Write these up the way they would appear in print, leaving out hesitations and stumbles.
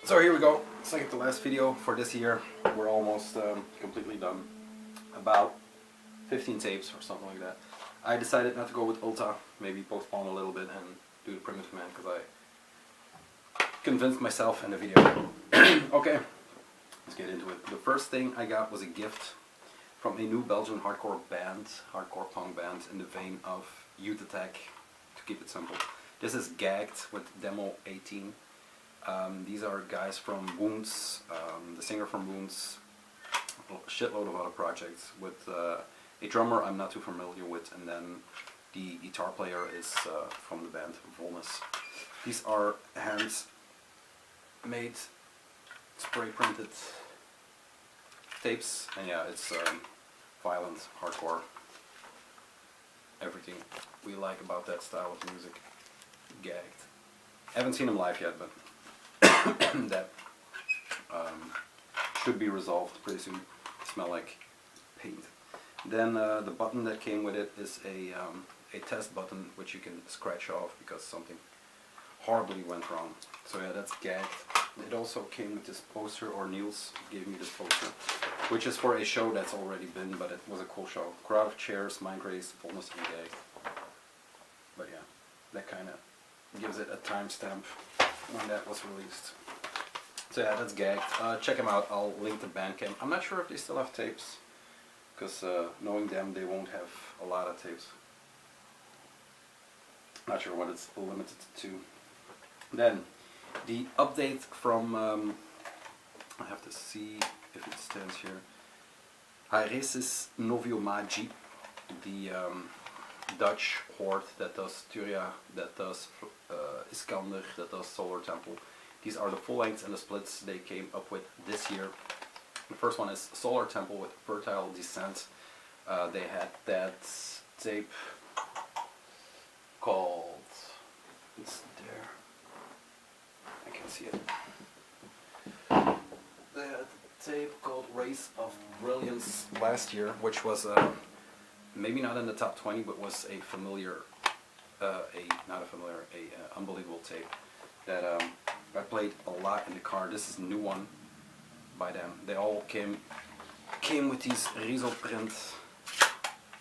So here we go, second to last video for this year. We're almost completely done. About 15 tapes or something like that. I decided not to go with Ulta, maybe postpone a little bit and do the Primitive Man because I convinced myself in the video. Okay, let's get into it. The first thing I got was a gift from a new Belgian hardcore band, hardcore punk band in the vein of Youth Attack, to keep it simple. This is Gagged with Demo 18. These are guys from Wounds, the singer from Wounds, a shitload of other projects, with a drummer I'm not too familiar with, and then the guitar player is from the band Volnus. These are hand-made, spray-printed tapes, and yeah, it's violent, hardcore, everything we like about that style of music. Gagged. I haven't seen them live yet, but that should be resolved pretty soon. Smell like paint. Then the button that came with it is a test button which you can scratch off because something horribly went wrong. So yeah, that's Gagged. It also came with this poster, or Niels gave me this poster, which is for a show that's already been, but it was a cool show. Crowd of Chairs, Mind Race, Volnus and Gagged. But yeah, that kind of gives it a timestamp when that was released. So yeah, that's Gagged. Check them out. I'll link the Bandcamp. I'm not sure if they still have tapes, because knowing them, they won't have a lot of tapes. Not sure what it's limited to. Then the update from I have to see if it stands here. Hairesis Noviomagi, the Dutch Horde that does Turia, that does Iskander, that does Solar Temple. These are the full lengths and the splits they came up with this year. The first one is Solar Temple with Fertile Descent. They had that tape called, it's there, I can see it. They had a tape called Race of Brilliance last year, which was maybe not in the top 20, but was a familiar, unbelievable tape that I played a lot in the car. This is a new one by them. They all came with these Riso print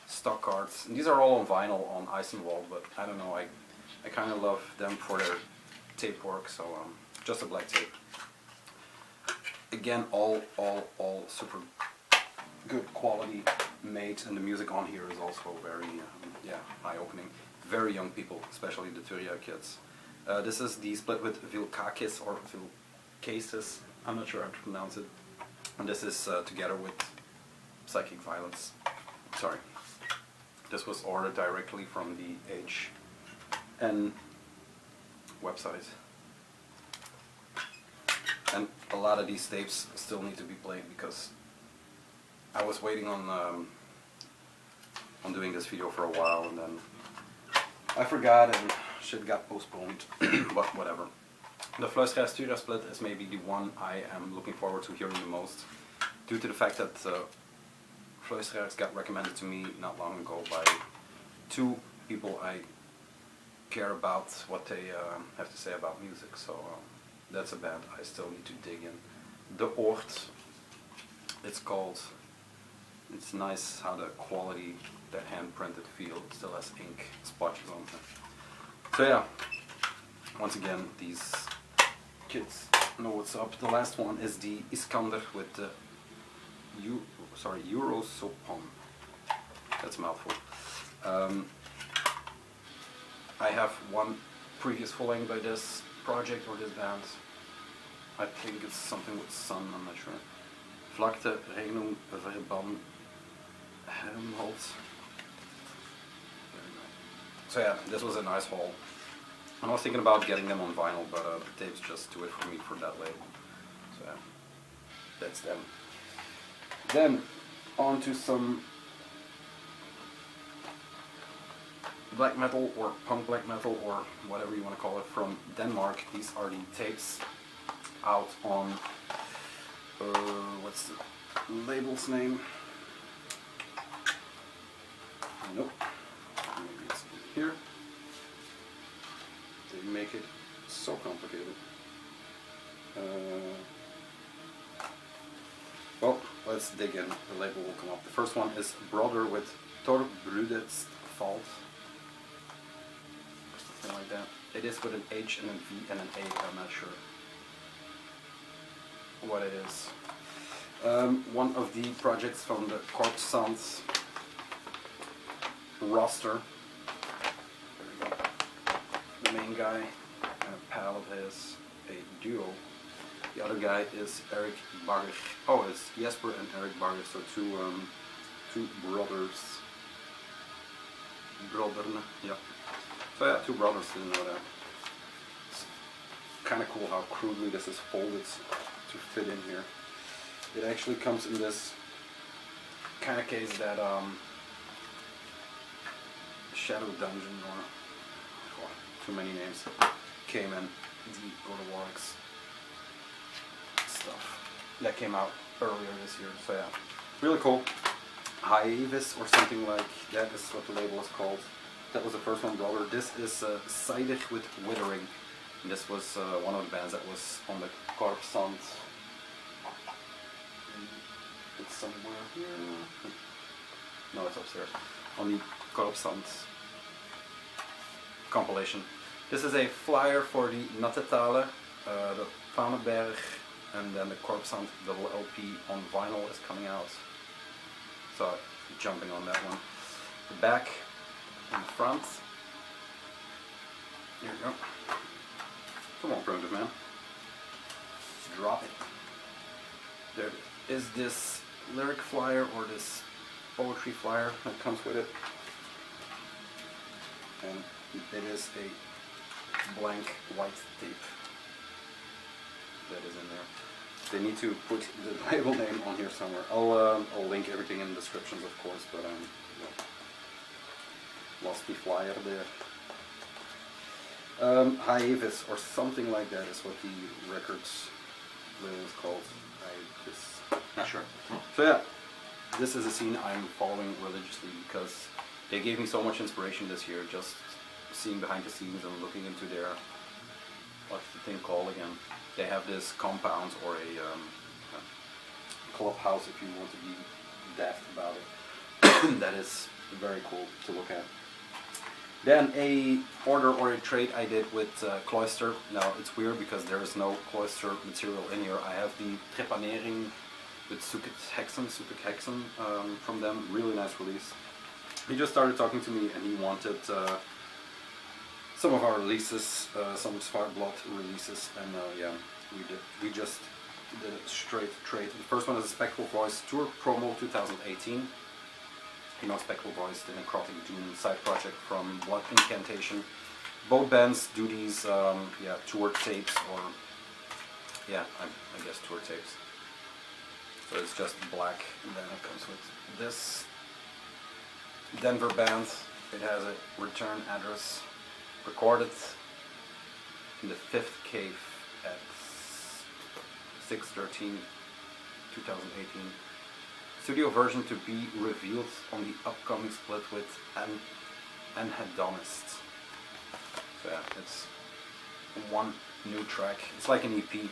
stock cards. And these are all on vinyl on Eisenwald, but I don't know, I kind of love them for their tape work, so just a black tape. Again, all super good quality made, and the music on here is also very yeah, eye-opening. Very young people, especially the Turia kids. This is the split with Vilkakis or Vilkasis, I'm not sure how to pronounce it. And this is together with Psychic Violence. Sorry. This was ordered directly from the HN website. And a lot of these tapes still need to be played because I was waiting on doing this video for a while, and then I forgot and shit got postponed, but whatever. The Fluisteraars Turia split is maybe the one I am looking forward to hearing the most, due to the fact that Fluisteraars got recommended to me not long ago by two people I care about what they have to say about music, so that's a band I still need to dig in. The Horde, it's called. It's nice how the quality, that hand-printed feel, still has ink splotches on it. So yeah, once again, these kids know what's up. The last one is the Iskander with the Eurosopon. That's a mouthful. I have one previous full-length by this project or this band. I think it's something with sun, I'm not sure. Vlakte, Regnum, Verband, Helmholtz. So yeah, this was a nice haul. I was thinking about getting them on vinyl, but the tapes just do it for me for that label. So yeah, that's them. Then on to some black metal or punk black metal or whatever you want to call it from Denmark. These are the tapes out on what's the label's name? Nope. Maybe it's here. They make it so complicated. let's dig in. The label will come up. The first one is Brother with Torbrudet Fault. Or something like that. It is with an H and a V and an A, I'm not sure what it is. One of the projects from the Körpsand roster. There we go. The main guy and a pal of his, a duo. The other guy is Eric Bargisch. Oh, it's Jesper and Eric Bargisch, so two brothers. Broderne, yeah. So yeah, two brothers, didn't know that. It's kind of cool how crudely this is folded to fit in here. It actually comes in this kind of case that Shadow Dungeon, or too many names, came in. The Bookmarks stuff that came out earlier this year. So yeah, really cool. Hiatus or something like that is what the label is called. That was the first one, Brother. This is Sided with Withering. And this was one of the bands that was on the Körpsand. It's somewhere here. No, it's upstairs. On the Körpsand compilation. This is a flyer for the Nattetale, the Paneberg, and then the Körpsand double LP on vinyl is coming out. So jumping on that one. The back and the front. Here we go. Come on, Primitive Man. Drop it. There is this lyric flyer or this poetry flyer that comes with it. And it is a blank white tape that is in there. They need to put the label name on here somewhere. I'll link everything in the descriptions, of course, but yeah. Lost the flyer there. Hiatus or something like that is what the records label is called. Not sure. So yeah, this is a scene I'm following religiously because they gave me so much inspiration this year. Just seeing behind the scenes and looking into their, what's the thing called again? They have this compound or a clubhouse, if you want to be daft about it. That is very cool to look at. Then a order or a trade I did with Cloister. Now it's weird because there is no Cloister material in here. I have the Trepanering with Sukit Hexen from them. Really nice release. He just started talking to me and he wanted some of our releases, some Smart Blood releases, and yeah, we just did a straight trade. The first one is a Spectral Voice Tour Promo 2018. You know, Spectral Voice, the Necrotic Doom side project from Blood Incantation. Both bands do these, yeah, tour tapes, or yeah, I guess tour tapes. So it's just black, and then it comes with this Denver band. It has a return address. Recorded in the 5th cave at 6/13/2018. Studio version to be revealed on the upcoming split with Anhedonist. So yeah, it's one new track. It's like an EP,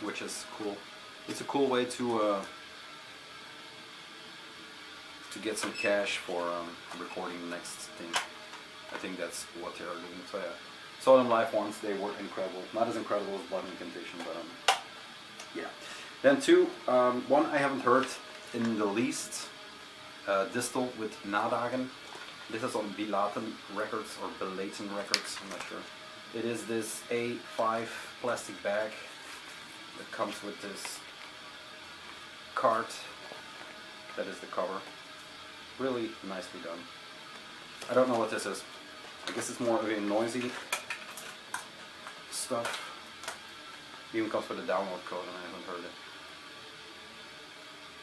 which is cool. It's a cool way to get some cash for recording the next thing. I think that's what they are doing. So yeah, saw them live once. They were incredible. Not as incredible as Blood Incantation, but yeah. Then two, one I haven't heard in the least. Distal with Nadagen. This is on Bilaten Records or Belaten Records. I'm not sure. It is this A5 plastic bag that comes with this card. That is the cover. Really nicely done. I don't know what this is. I guess it's more of a noisy stuff. Even comes with a download code and I haven't heard it.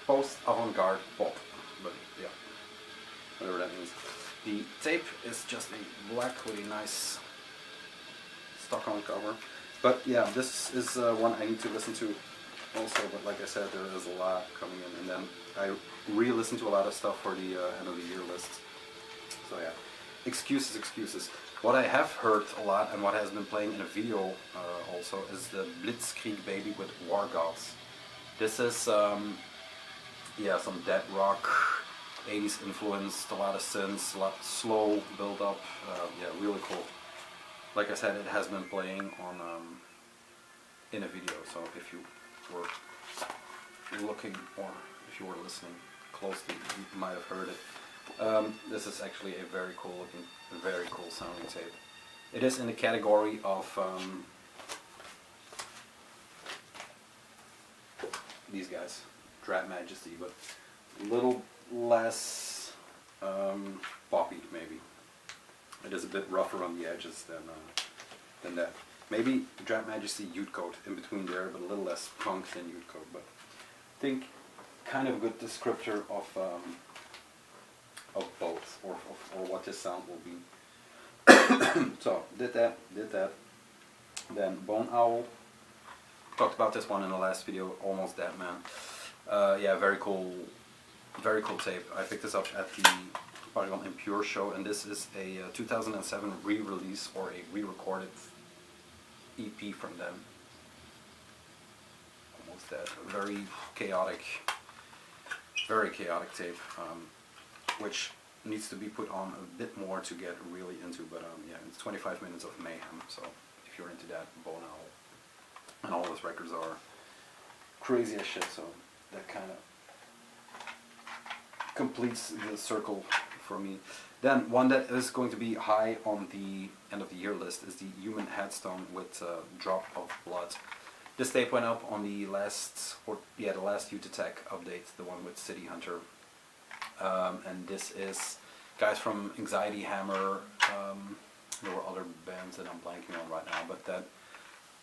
Post avant-garde pop, but yeah, whatever that means. The tape is just a black with a nice Stockholm cover. But yeah, this is one I need to listen to also, but like I said, there is a lot coming in, and then I re-listen to a lot of stuff for the end of the year list. So yeah, excuses. What I have heard a lot and what has been playing in a video also is the Blitzkrieg Baby with War Gods. This is Yeah, some dead rock, 80s influenced, a lot of synths, a lot of slow build up. Yeah, really cool. Like I said, it has been playing on in a video, so if you were looking or if you were listening closely, you might have heard it. This is actually a very cool looking, very cool sounding tape. It is in the category of these guys, Drat Majesty, but a little less poppy maybe. It is a bit rougher on the edges than that. Maybe Drat Majesty Youth Code in between there, but a little less punk than Youth Code. But I think kind of a good descriptor of both, or what this sound will be. So did that. Then Bone Owl. Talked about this one in the last video. Almost Dead Man. Yeah, very cool tape. I picked this up at the Polygon Impure show, and this is a 2007 re-release or a re-recorded EP from them. Almost Dead. Very chaotic tape, which needs to be put on a bit more to get really into, but yeah, it's 25 minutes of mayhem, so if you're into that, Bone Owl. And all those records are crazy as shit, so that kind of completes the circle for me. Then one that is going to be high on the end of the year list is the Human Headstone with Drop of Blood. This tape went up on the last Youth Attack update, the one with City Hunter. And this is guys from Anxiety Hammer. There were other bands that I'm blanking on right now, but that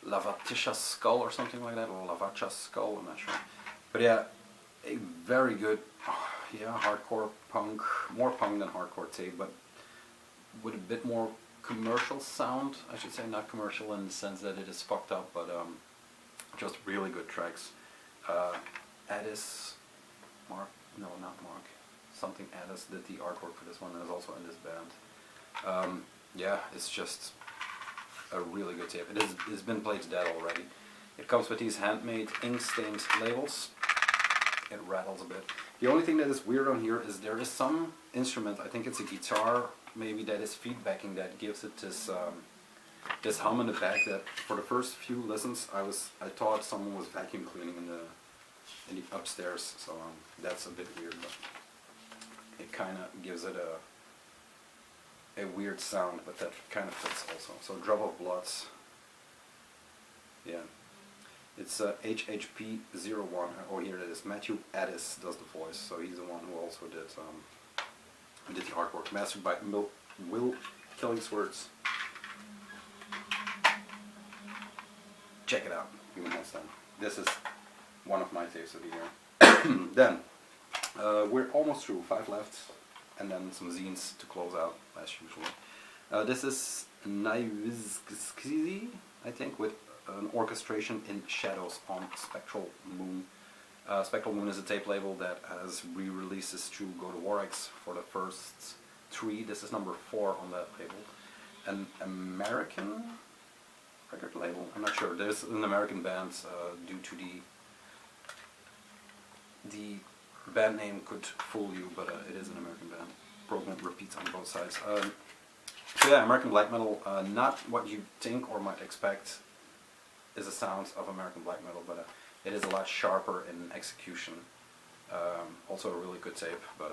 Lavatisha Skull or something like that, or Lavacha Skull, I'm not sure. But yeah, a very good, hardcore punk, more punk than hardcore tape, but with a bit more commercial sound, I should say. Not commercial in the sense that it is fucked up, but just really good tracks. Addis, something Addis did the artwork for this one and is also in this band. Yeah, it's just a really good tape. It's been played to death already. It comes with these handmade ink-stained labels. It rattles a bit. The only thing that is weird on here is there is some instrument, I think it's a guitar maybe, that is feedbacking, that gives it this this hum in the back that for the first few listens I thought someone was vacuum cleaning in the upstairs, so that's a bit weird, but it kind of gives it a weird sound, but that kind of fits also. So Drop of Blood, yeah, it's HHP01. Oh, here it is. Matthew Addis does the voice, so he's the one who also did the artwork. Mastered by Will Killingsworth. Check it out. Human Headstone. This is one of my tapes of the year. Then we're almost through. 5 left. And then some zines to close out, as usual. This is Naivizkizi, I think, with an orchestration in Shadows on Spectral Moon. Spectral Moon is a tape label that has re-releases through Go to Warx for the first 3. This is number 4 on that label. An American record label? I'm not sure. There's an American band due to the band name could fool you, but it is an American band. Program repeats on both sides. So yeah, American black metal, not what you think or might expect is the sounds of American black metal, but it is a lot sharper in execution. Also a really good tape, but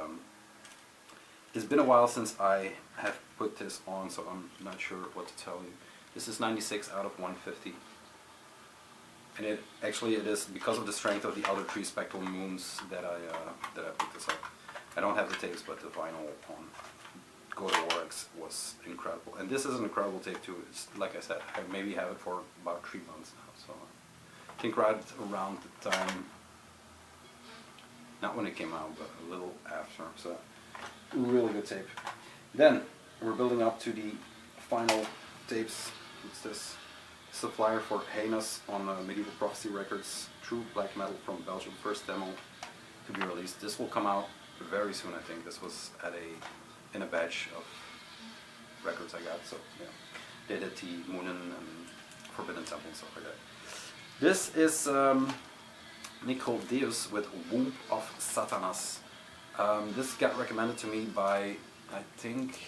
it's been a while since I have put this on, so I'm not sure what to tell you. This is 96 out of 150. And it is because of the strength of the other 3 Spectral Moons that I put this up. I don't have the tapes, but the vinyl on Go to Warx was incredible. And this is an incredible tape too. It's, like I said, I maybe have it for about 3 months now. So I think right around the time, not when it came out, but a little after. So really good tape. Then we're building up to the final tapes. What's this? It's a flyer for Heinous on Medieval Prophecy Records, true black metal from Belgium, first demo to be released. This will come out very soon, I think. This was in a batch of records I got, so yeah. They did Moonen and Forbidden Temple and stuff like that. This is Necrodeus with Womb of Satanas. This got recommended to me by, I think,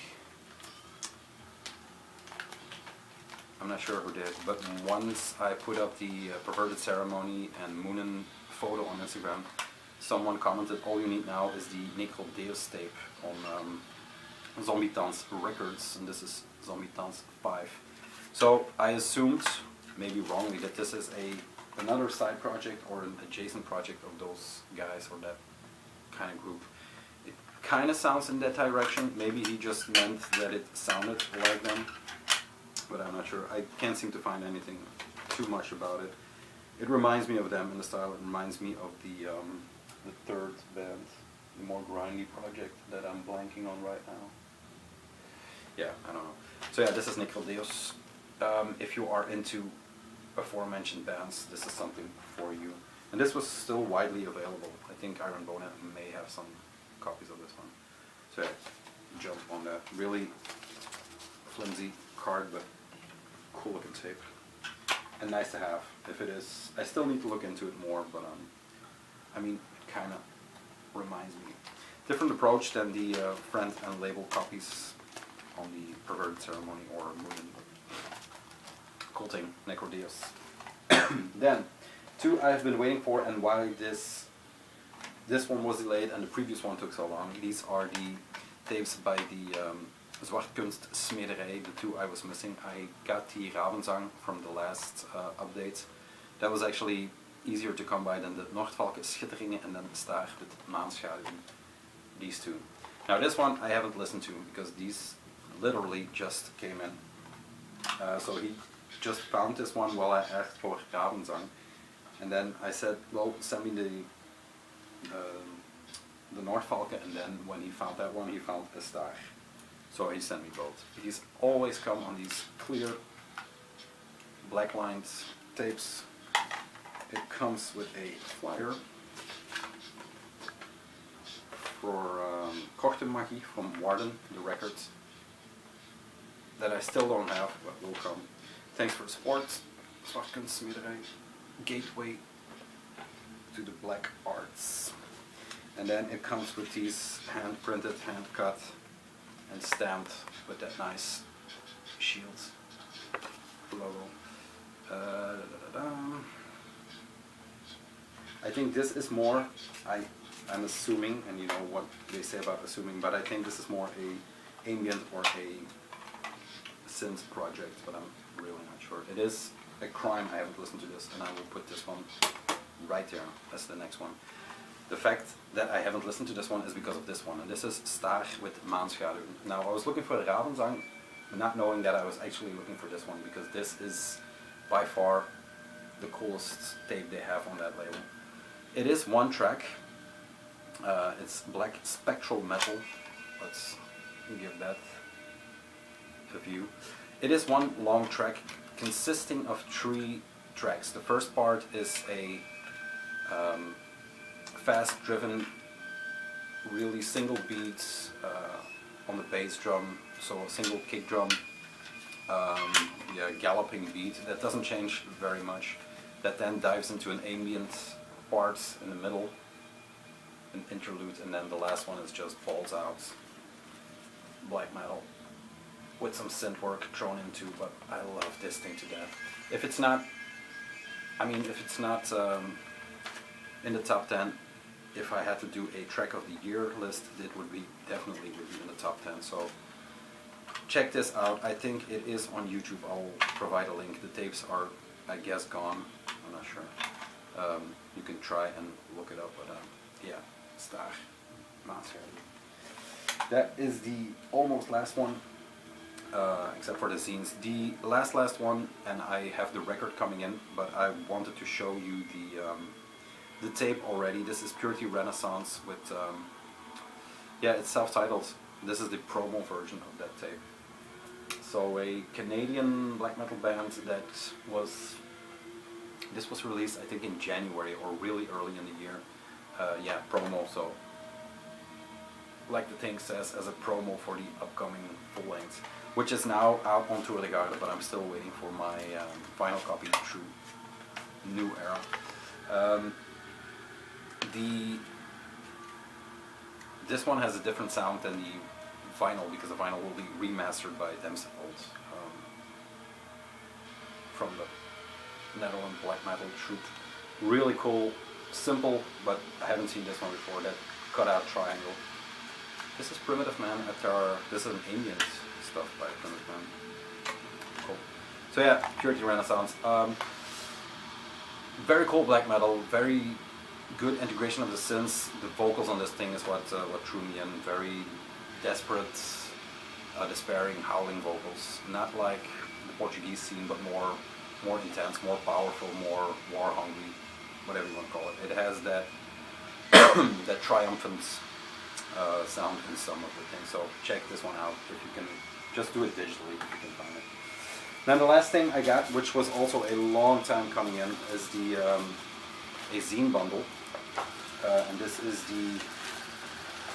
I'm not sure who did, but once I put up the Perverted Ceremony and Moonin photo on Instagram, someone commented, all you need now is the Necrodeus tape on Zombie Dance Records, and this is Zombie Dance 5. So I assumed, maybe wrongly, that this is another side project or an adjacent project of those guys or that kind of group. It kind of sounds in that direction. Maybe he just meant that it sounded like them, but I'm not sure. I can't seem to find anything too much about it. It reminds me of them in the style. It reminds me of the third band, the more grindy project that I'm blanking on right now. Yeah, I don't know. So yeah, this is Necrodeus. If you are into aforementioned bands, this is something for you. And this was still widely available. I think Iron Bona may have some copies of this one. So yeah, jump on that. Really flimsy card, but cool looking tape. And nice to have. If it is, I still need to look into it more, but I mean, it kind of reminds me. Different approach than the friend and label copies on the Perverted Ceremony or Moonin. Cool thing, Necrodeus. Then, two I've been waiting for, and why this one was delayed and the previous one took so long. These are the tapes by the Zwartkunst Smederij, the two I was missing. I got the Ravenzang from the last update. That was actually easier to come by than the Noordvalken Schitteringen and then Staar with Maanschaduwen. These two. Now this one I haven't listened to because these literally just came in. So he just found this one while I asked for Ravenzang. And then I said, well, send me the Noordvalken, and then when he found that one, he found a Staar. So he sent me both. He's always come on these clear black lined tapes. It comes with a flyer for Korte Magie from Warden, the records that I still don't have, but will come. Thanks for the support, Zwartkunst Smederij, gateway to the black arts. And then it comes with these hand printed, hand cut and stamped with that nice shield logo. I think this is more, I'm assuming, and you know what they say about assuming, but I think this is more a ambient or a synth project, but I'm really not sure. It is a crime I haven't listened to this, and I will put this one right there as the next one. The fact that I haven't listened to this one is because of this one, and this is Staar with Maanschaduwen. Now I was looking for the Ravenzang, not knowing that I was actually looking for this one, because this is by far the coolest tape they have on that label. It is one track, it's black spectral metal, let's give that a view. It is one long track consisting of 3 tracks. The first part is a fast driven, really single beats on the bass drum, so a single kick drum, yeah, galloping beat that doesn't change very much, that then dives into an ambient part in the middle, an interlude, and then the last one is just balls out black metal with some synth work thrown into. But I love this thing to death. If it's not, I mean, if it's not in the top 10, if I had to do a track of the year list, it would be definitely would be in the top 10. So check this out. I think it is on YouTube. I'll provide a link. The tapes are, I guess, gone. I'm not sure. You can try and look it up, but yeah, Staar, Maanschaduwen. That is the almost last one, except for the zines. The last one, and I have the record coming in, but I wanted to show you the tape already. This is Purity Renaissance with, yeah, it's self-titled. This is the promo version of that tape. So a Canadian black metal band that was, this was released I think in January or really early in the year. Yeah, promo, so like the thing says, as a promo for the upcoming full length, which is now out on Tour de Garde, but I'm still waiting for my final copy through New Era. This one has a different sound than the vinyl, because the vinyl will be remastered by themselves from the Netherlands black metal troupe. Really cool, simple, but I haven't seen this one before. That cutout triangle. This is Primitive Man at our. This is an ambient stuff by Primitive Man. Cool. So yeah, Purity Renaissance. Very cool black metal. Very good integration of the synths. The vocals on this thing is what drew me in. Very desperate, despairing, howling vocals. Not like the Portuguese scene, but more intense, more powerful, more war hungry, whatever you want to call it. It has that that triumphant sound in some of the things. So check this one out if you can. Just do it digitally if you can find it. Then the last thing I got, which was also a long time coming in, is the a zine bundle, and this is the.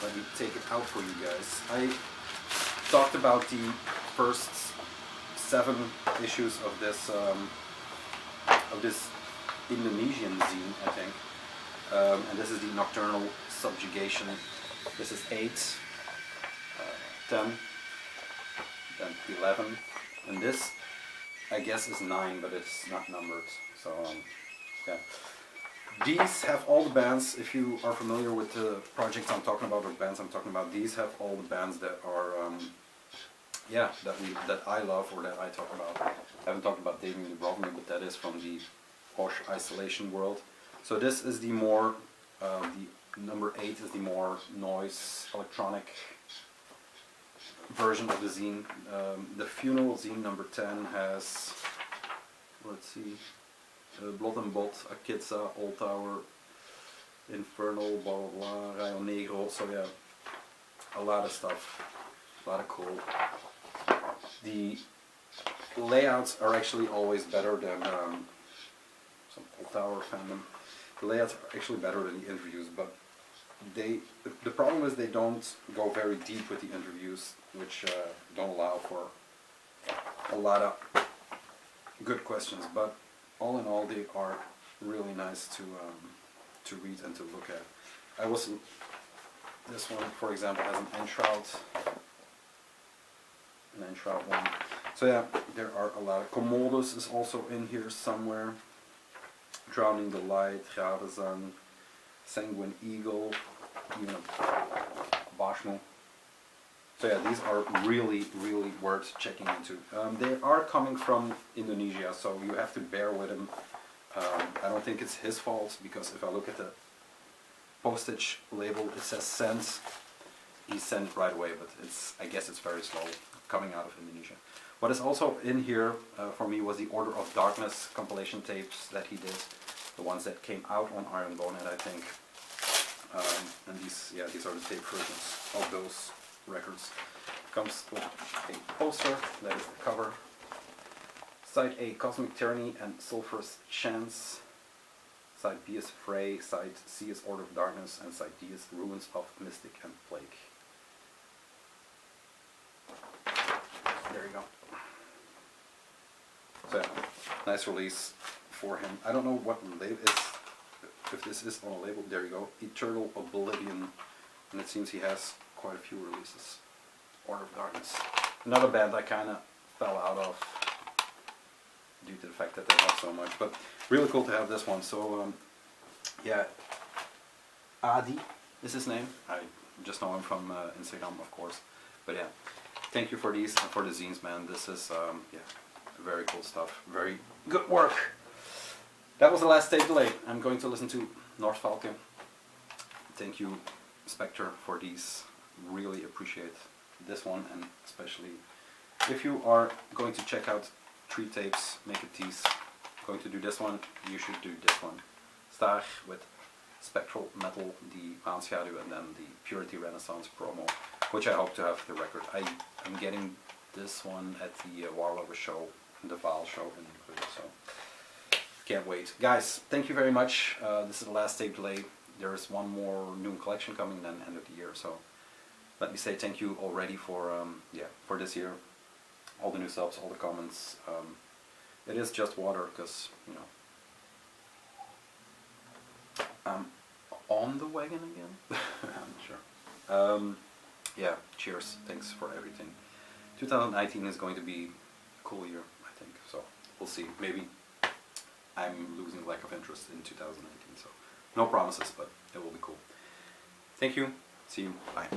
Let me take it out for you guys. I talked about the first 7 issues of this Indonesian zine, I think, and this is the Nocturnal Subjugation. This is 8, 10, then 11, and this, I guess, is 9, but it's not numbered. So yeah. These have all the bands. If you are familiar with the projects I'm talking about or bands I'm talking about, these have all the bands that are, that I love or that I talk about. I haven't talked about Damien Dubrovnik, but that is from the posh isolation world. So this is the more, the number 8 is the more noise electronic version of the zine. The Funeral zine number 10 has, let's see. Blot and Bot, Akitsa, Old Tower, Infernal, blah blah blah, Rayo Negro, so yeah, a lot of stuff, a lot of cool. The layouts are actually always better than some Old Tower fandom. The layouts are actually better than the interviews, but the problem is they don't go very deep with the interviews, which don't allow for a lot of good questions, but all in all, they are really nice to read and to look at. This one, for example, has an enshroud one. So yeah, there are a lot. Commodus is also in here somewhere. Drowning the Light, Körpsand, Sanguine Eagle, even Bashmo. So yeah, these are really, really worth checking into. They are coming from Indonesia, so you have to bear with them. I don't think it's his fault, because if I look at the postage label, it says sent. He sent it right away, but I guess it's very slow coming out of Indonesia. What is also in here for me was the Order of Darkness compilation tapes that he did, the ones that came out on Iron Bonehead, I think. And these are the tape versions of those records. Comes with a poster, that is the cover. Side A, Cosmic Tyranny and Sulphurous Chance. Side B is Fray, side C is Order of Darkness, and side D is Ruins of Mystic and Plague. There you go. So yeah, nice release for him. I don't know what label if this is on a label. There you go, Eternal Oblivion, and it seems he has quite a few releases. Order of Darkness. Another band I kind of fell out of due to the fact that they have so much, but really cool to have this one. So yeah, Adi is his name. I just know him from Instagram, of course. But yeah, thank you for these and for the zines, man. This is very cool stuff. Very good work. That was the last tape delay. I'm going to listen to North Falcon. Thank you, Spectre, for these. Really appreciate this one, and especially if you are going to check out 3 tapes, make it these. Going to do this one, you should do this one. Start with Spectral Metal, the Maanschaduw, and then the Purity Renaissance promo, which I hope to have the record. I'm getting this one at the Warlover show, the Vaal show in Brugge, so can't wait. Guys, thank you very much. This is the last tape delay. There is one more new collection coming then end of the year, so let me say thank you already for for this year. All the new subs, all the comments. It is just water, because, you know, I'm on on the wagon again. I'm not sure. Yeah, cheers. Thanks for everything. 2019 is going to be a cool year, I think. So we'll see. Maybe I'm losing lack of interest in 2019. So no promises, but it will be cool. Thank you. See you. Bye.